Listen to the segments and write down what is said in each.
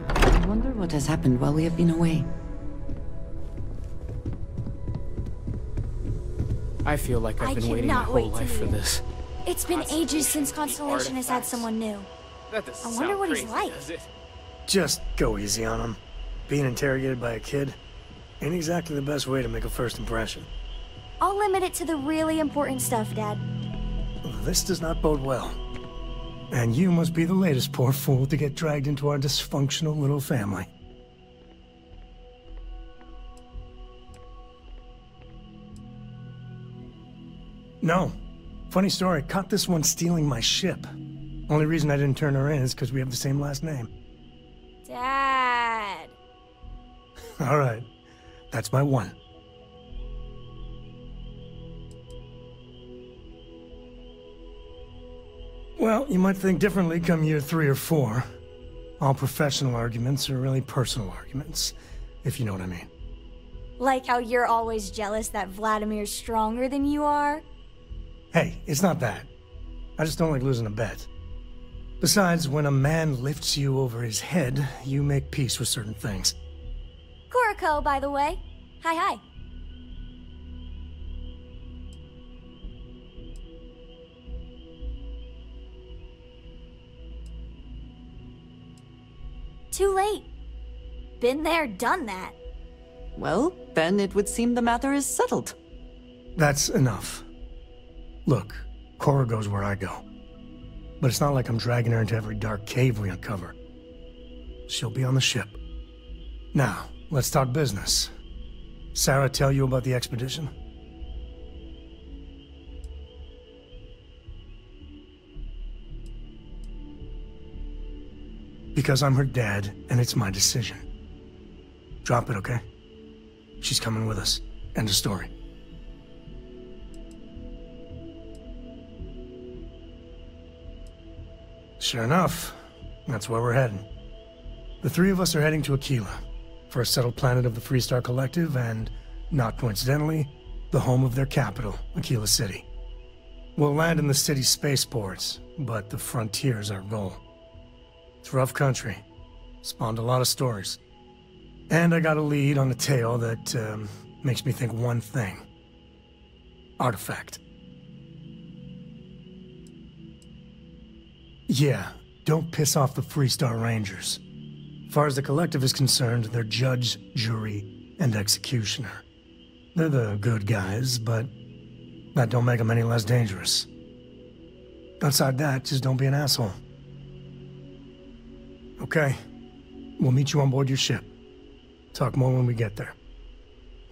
I wonder what has happened while we have been away. I feel like I've been waiting my whole life for this. It's been ages since Constellation has had someone new. I wonder what he's like. Just go easy on him. Being interrogated by a kid ain't exactly the best way to make a first impression. I'll limit it to the really important stuff, Dad. This does not bode well. And you must be the latest poor fool to get dragged into our dysfunctional little family. No. Funny story, caught this one stealing my ship. Only reason I didn't turn her in is because we have the same last name. Dad. All right. That's my one. Well, you might think differently come year 3 or 4. All professional arguments are really personal arguments, if you know what I mean. Like how you're always jealous that Vladimir's stronger than you are? Hey, it's not that. I just don't like losing a bet. Besides, when a man lifts you over his head, you make peace with certain things. Kuriko, by the way. Hi. Too late. Been there, done that. Well, then it would seem the matter is settled. That's enough. Look, Cora goes where I go. But it's not like I'm dragging her into every dark cave we uncover. She'll be on the ship. Now, let's talk business. Sarah tell you about the expedition? Because I'm her dad, and it's my decision. Drop it, okay? She's coming with us. End of story. Sure enough, that's where we're heading. The 3 of us are heading to Aquila, first settled planet of the Freestar Collective, and, not coincidentally, the home of their capital, Aquila City. We'll land in the city's spaceports, but the frontier's our goal. It's rough country. Spawned a lot of stories. And I got a lead on a tale that, makes me think one thing. Artifact. Yeah, don't piss off the Freestar Rangers. As far as the Collective is concerned, they're judge, jury, and executioner. They're the good guys, but that don't make them any less dangerous. Outside that, just don't be an asshole. Okay, we'll meet you on board your ship. Talk more when we get there.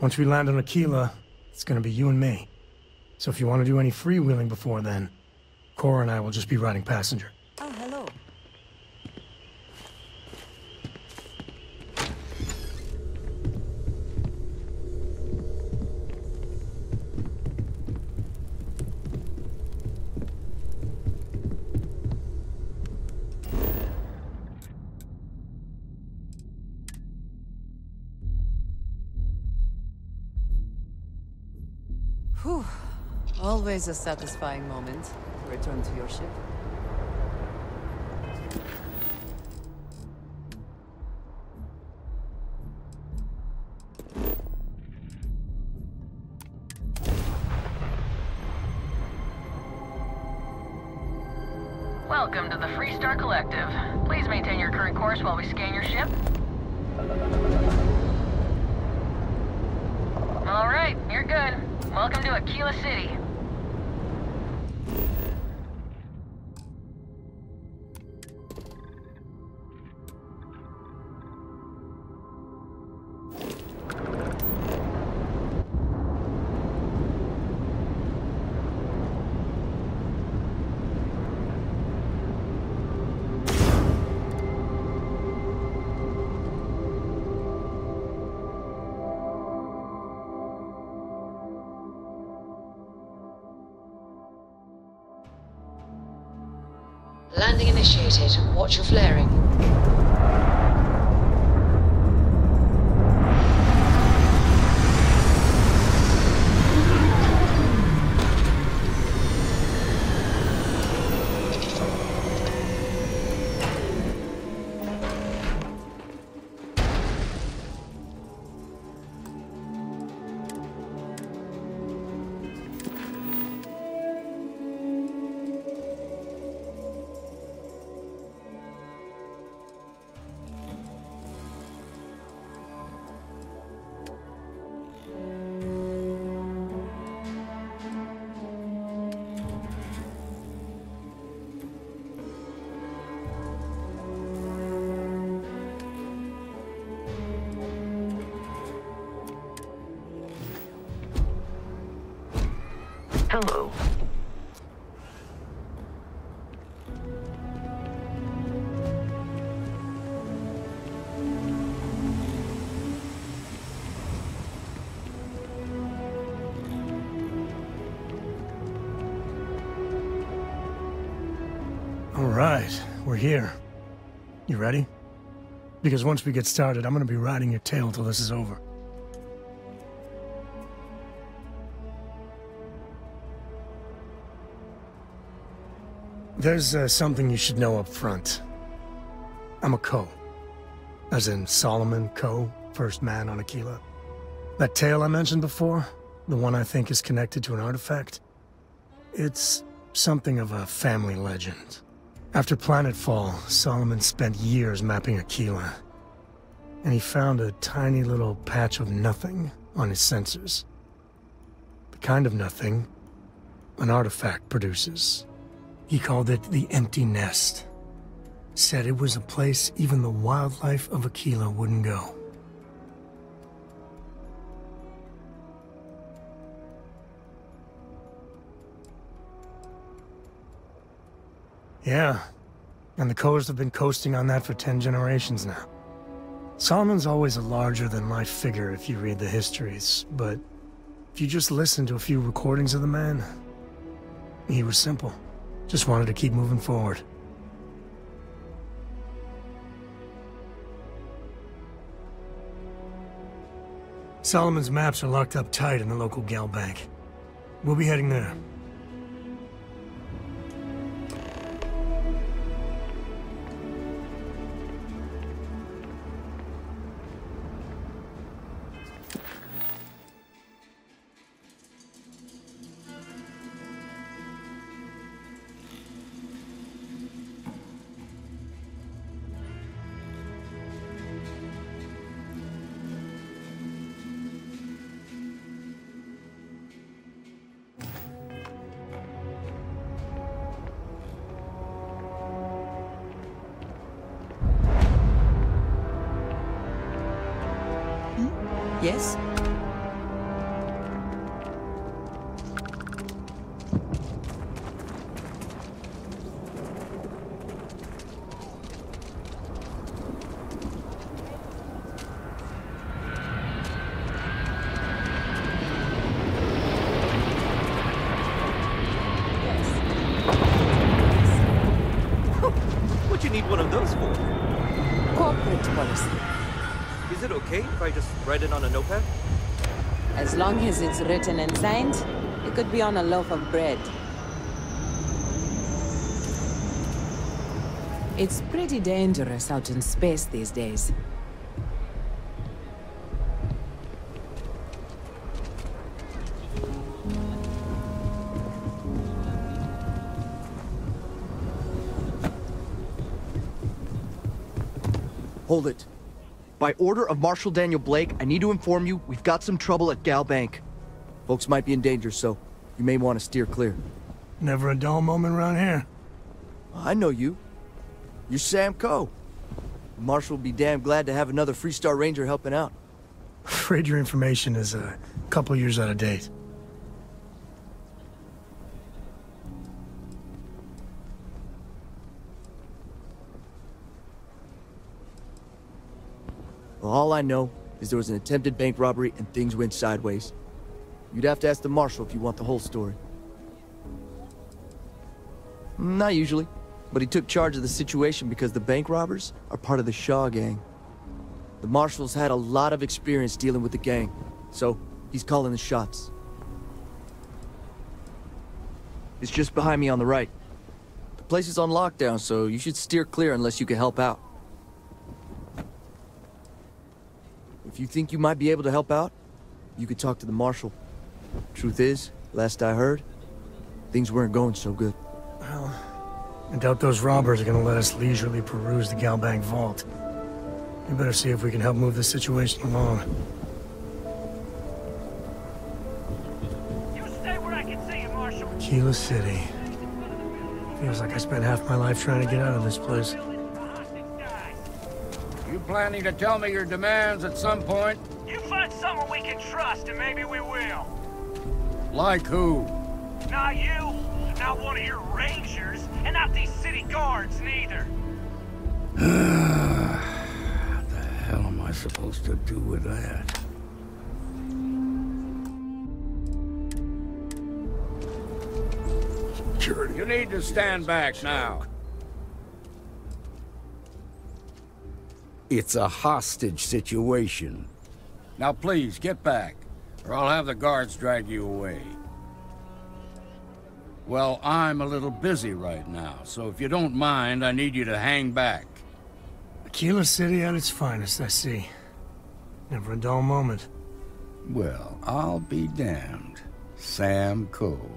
Once we land on Aquila, it's gonna be you and me. So if you want to do any freewheeling before then, Cora and I will just be riding passenger. Oh, hello. Whew. Always a satisfying moment to return to your ship. Welcome to the Freestar Collective. Please maintain your current course while we scan your ship. All right, you're good. Welcome to Aquila City. Landing initiated. Watch your flaring. Hello. All right, we're here. You ready? Because once we get started, I'm gonna be riding your tail till this is over. There's something you should know up front. I'm a Ko. As in Solomon Ko, first man on Aquila. That tale I mentioned before, the one I think is connected to an artifact, it's something of a family legend. After planetfall, Solomon spent years mapping Aquila, and he found a tiny little patch of nothing on his sensors. The kind of nothing an artifact produces. He called it the Empty Nest. Said it was a place even the wildlife of Aquila wouldn't go. Yeah, and the Kos have been coasting on that for 10 generations now. Solomon's always a larger-than-life figure if you read the histories, but if you just listen to a few recordings of the man, he was simple. Just wanted to keep moving forward. Solomon's maps are locked up tight in the local gal bank. We'll be heading there. Yes? What'd you need one of those for? Corporate policy. Is it okay if I just write it on a notepad? As long as it's written and signed, it could be on a loaf of bread. It's pretty dangerous out in space these days. Hold it. By order of Marshal Daniel Blake, I need to inform you we've got some trouble at Gal Bank. Folks might be in danger, so you may want to steer clear. Never a dull moment around here. I know you. You're Sam Ko. Marshal will be damn glad to have another Freestar Ranger helping out. Afraid your information is a couple years out of date. Well, all I know is there was an attempted bank robbery and things went sideways. You'd have to ask the Marshal if you want the whole story. Not usually, but he took charge of the situation because the bank robbers are part of the Shaw gang. The Marshal's had a lot of experience dealing with the gang, so he's calling the shots. It's just behind me on the right. The place is on lockdown, so you should steer clear unless you can help out. If you think you might be able to help out, you could talk to the Marshal. Truth is, last I heard, things weren't going so good. Well, I doubt those robbers are gonna let us leisurely peruse the Galbank vault. We better see if we can help move this situation along. You stay where I can see you, Marshal. Aquila City. Feels like I spent half my life trying to get out of this place. You planning to tell me your demands at some point? You find someone we can trust and maybe we will. Like who? Not you, not one of your rangers, and not these city guards, neither. What the hell am I supposed to do with that? You need to stand back now. It's a hostage situation. Now please, get back, or I'll have the guards drag you away. Well, I'm a little busy right now, so if you don't mind, I need you to hang back. Aquila City at its finest, I see. Never a dull moment. Well, I'll be damned. Sam Coe.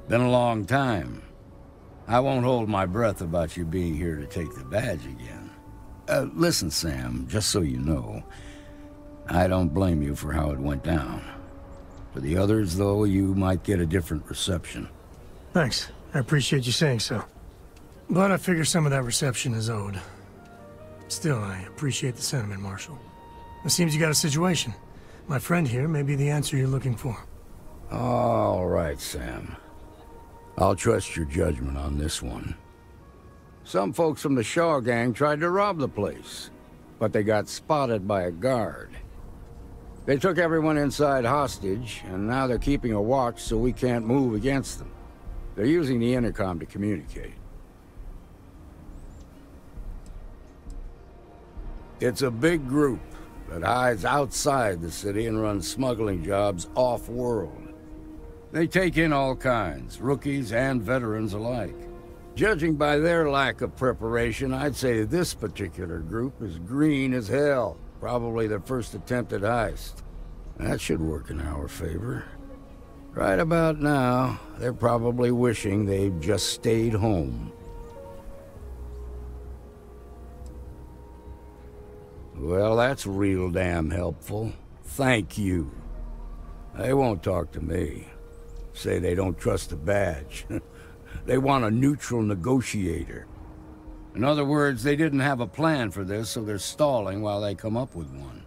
Been a long time. I won't hold my breath about you being here to take the badge again. Listen, Sam, just so you know, I don't blame you for how it went down. For the others, though, you might get a different reception. Thanks. I appreciate you saying so. But I figure some of that reception is owed. Still, I appreciate the sentiment, Marshal. It seems you got a situation. My friend here may be the answer you're looking for. All right, Sam. I'll trust your judgment on this one. Some folks from the Shaw gang tried to rob the place, but they got spotted by a guard. They took everyone inside hostage, and now they're keeping a watch so we can't move against them. They're using the intercom to communicate. It's a big group that hides outside the city and runs smuggling jobs off-world. They take in all kinds, rookies and veterans alike. Judging by their lack of preparation, I'd say this particular group is green as hell. Probably their first attempt at heist. That should work in our favor. Right about now, they're probably wishing they'd just stayed home. Well, that's real damn helpful. Thank you. They won't talk to me. Say they don't trust the badge. They want a neutral negotiator. In other words, they didn't have a plan for this, so they're stalling while they come up with one.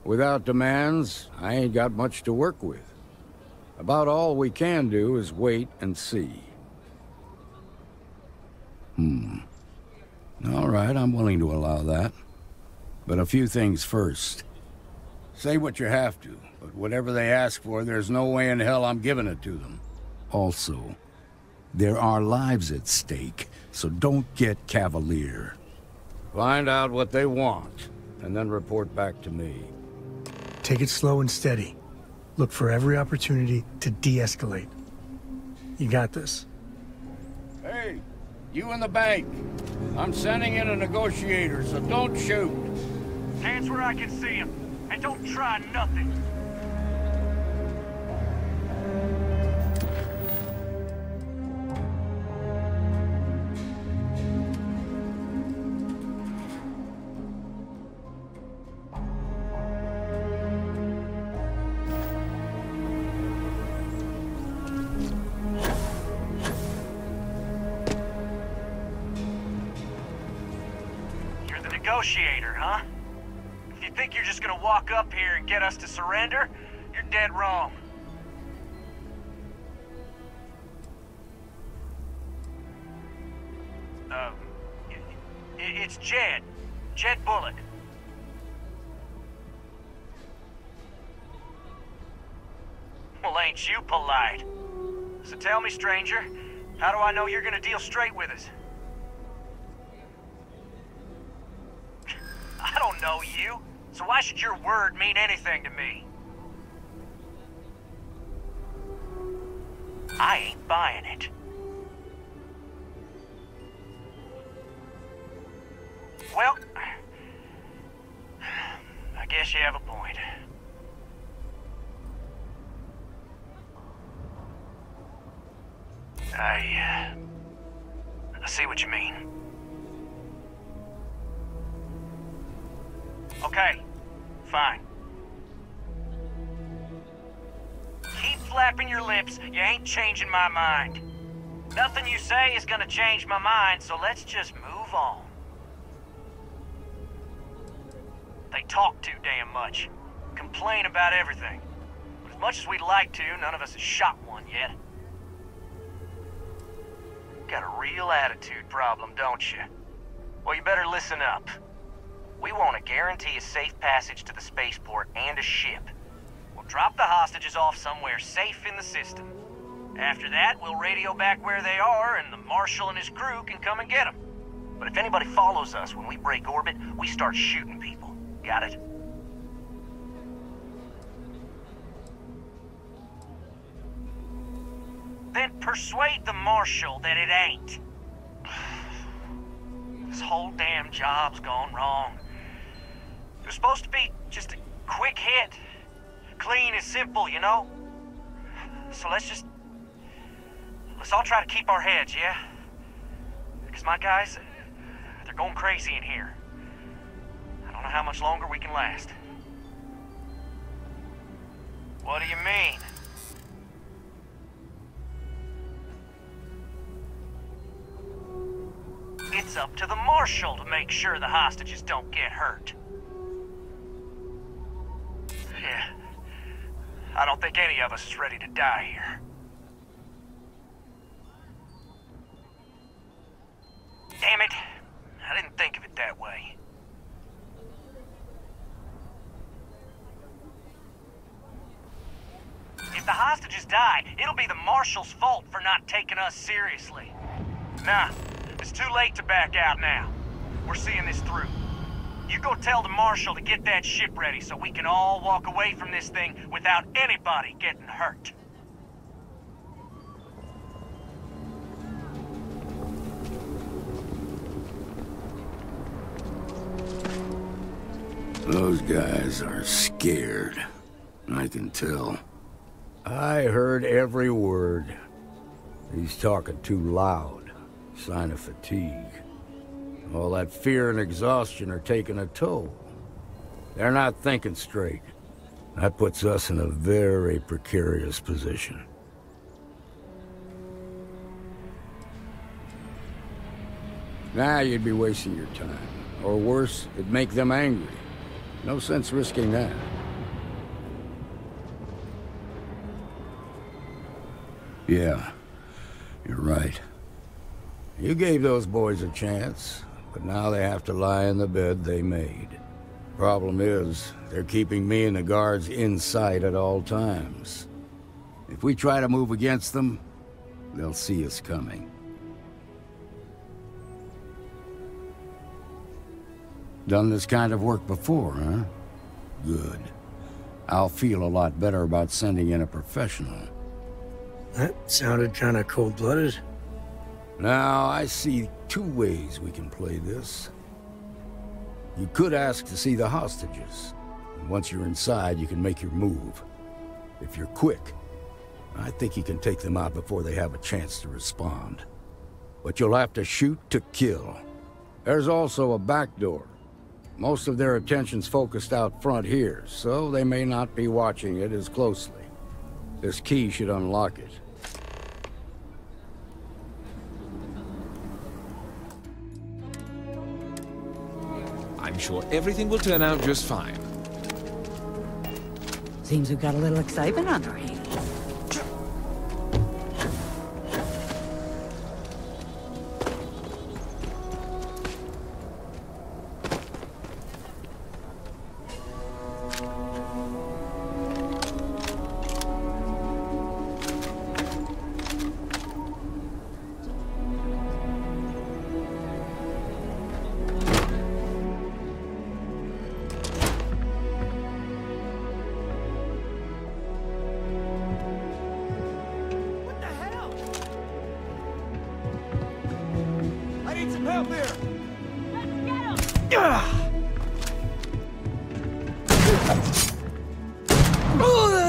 Without demands, I ain't got much to work with. About all we can do is wait and see. All right, I'm willing to allow that. But a few things first. Say what you have to, but whatever they ask for, there's no way in hell I'm giving it to them. Also, there are lives at stake, so don't get cavalier. Find out what they want, and then report back to me. Take it slow and steady. Look for every opportunity to de-escalate. You got this. Hey, you in the bank. I'm sending in a negotiator, so don't shoot. Hands where I can see him, and don't try nothing. You're the negotiator, huh? If you think you're just gonna walk up here and get us to surrender, you're dead wrong. It's Jed. Jed Bullock. Well, ain't you polite? So tell me, stranger, how do I know you're gonna deal straight with us? I don't know you, so why should your word mean anything to me? I ain't buying it. Well, I guess you have a point. I see what you mean. Okay, fine. Keep flapping your lips, you ain't changing my mind. Nothing you say is gonna change my mind, so let's just move on. They talk too damn much. Complain about everything. But as much as we'd like to, none of us has shot one yet. Got a real attitude problem, don't you? Well, you better listen up. We want to guarantee a safe passage to the spaceport and a ship. We'll drop the hostages off somewhere safe in the system. After that, we'll radio back where they are, and the Marshal and his crew can come and get them. But if anybody follows us when we break orbit, we start shooting people. Got it? Then persuade the Marshal that it ain't. This whole damn job's gone wrong. It was supposed to be just a quick hit. Clean and simple, you know? So let's all try to keep our heads, yeah? Because my guys, they're going crazy in here. I don't know how much longer we can last. What do you mean? It's up to the Marshal to make sure the hostages don't get hurt. Yeah. I don't think any of us is ready to die here. Damn it. I didn't think of it that way. If the hostages die, it'll be the Marshal's fault for not taking us seriously. Nah, it's too late to back out now. We're seeing this through. You go tell the Marshal to get that ship ready so we can all walk away from this thing without anybody getting hurt. Those guys are scared. I can tell. I heard every word. He's talking too loud. Sign of fatigue. All that fear and exhaustion are taking a toll. They're not thinking straight. That puts us in a very precarious position. Now you'd be wasting your time. Or worse, it'd make them angry. No sense risking that. Yeah, you're right. You gave those boys a chance, but now they have to lie in the bed they made. Problem is, they're keeping me and the guards in sight at all times. If we try to move against them, they'll see us coming. Done this kind of work before, huh? Good. I'll feel a lot better about sending in a professional. That sounded kind of cold-blooded. Now, I see two ways we can play this. You could ask to see the hostages. And once you're inside, you can make your move. If you're quick, I think you can take them out before they have a chance to respond. But you'll have to shoot to kill. There's also a back door. Most of their attention's focused out front here, so they may not be watching it as closely. This key should unlock it. I'm sure everything will turn out just fine. Seems we've got a little excitement on our hands.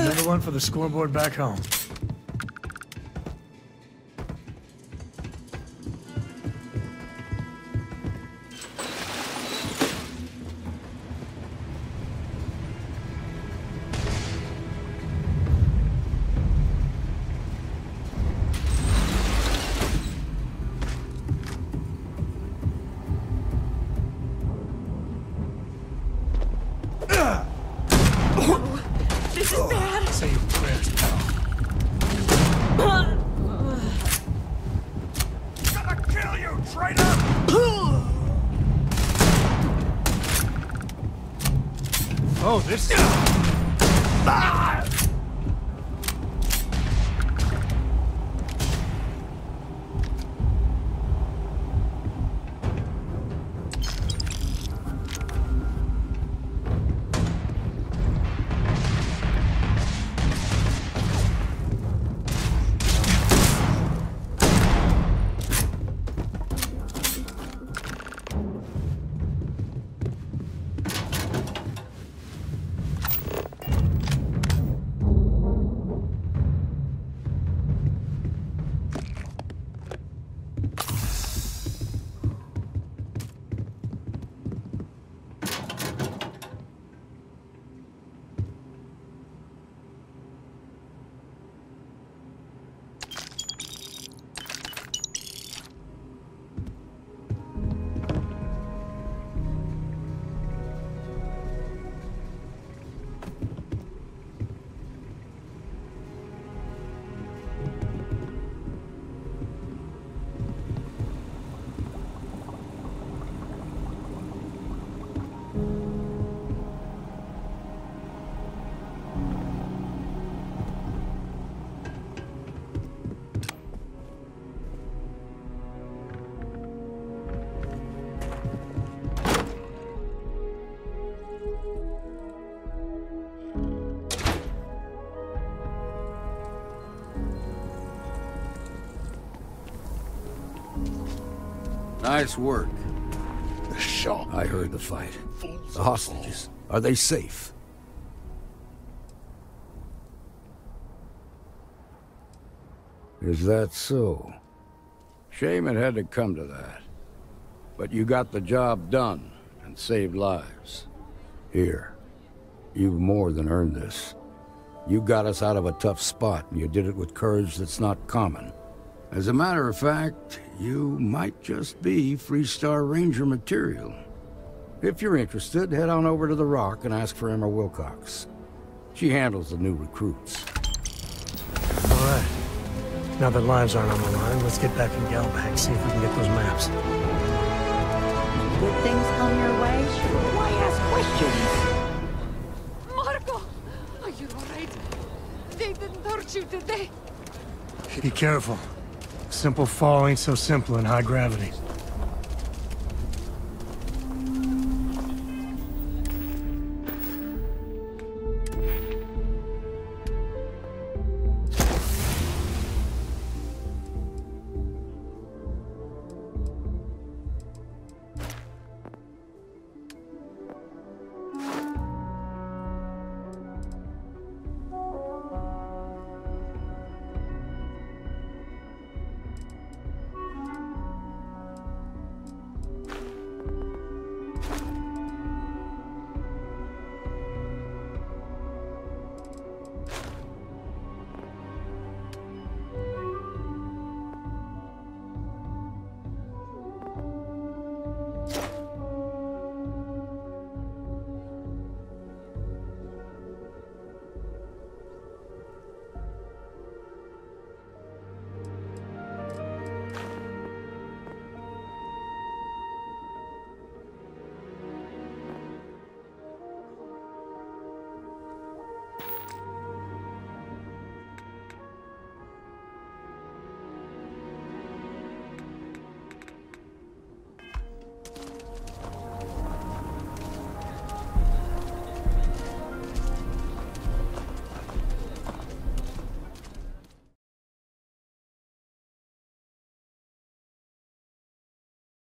Another one for the scoreboard back home. Oh, this... Nice work. The shot. I heard the fight. The hostages, are they safe? Is that so? Shame it had to come to that. But you got the job done and saved lives. Here, you've more than earned this. You got us out of a tough spot, and you did it with courage that's not common. As a matter of fact, you might just be Freestar Ranger material. If you're interested, head on over to the Rock and ask for Emma Wilcox. She handles the new recruits. All right. Now that lives aren't on the line, let's get back in Galbank, see if we can get those maps. Good things come your way? Why ask questions? Marco! Are you alright? They didn't hurt you, did they? Be careful. Simple fall ain't so simple in high gravity.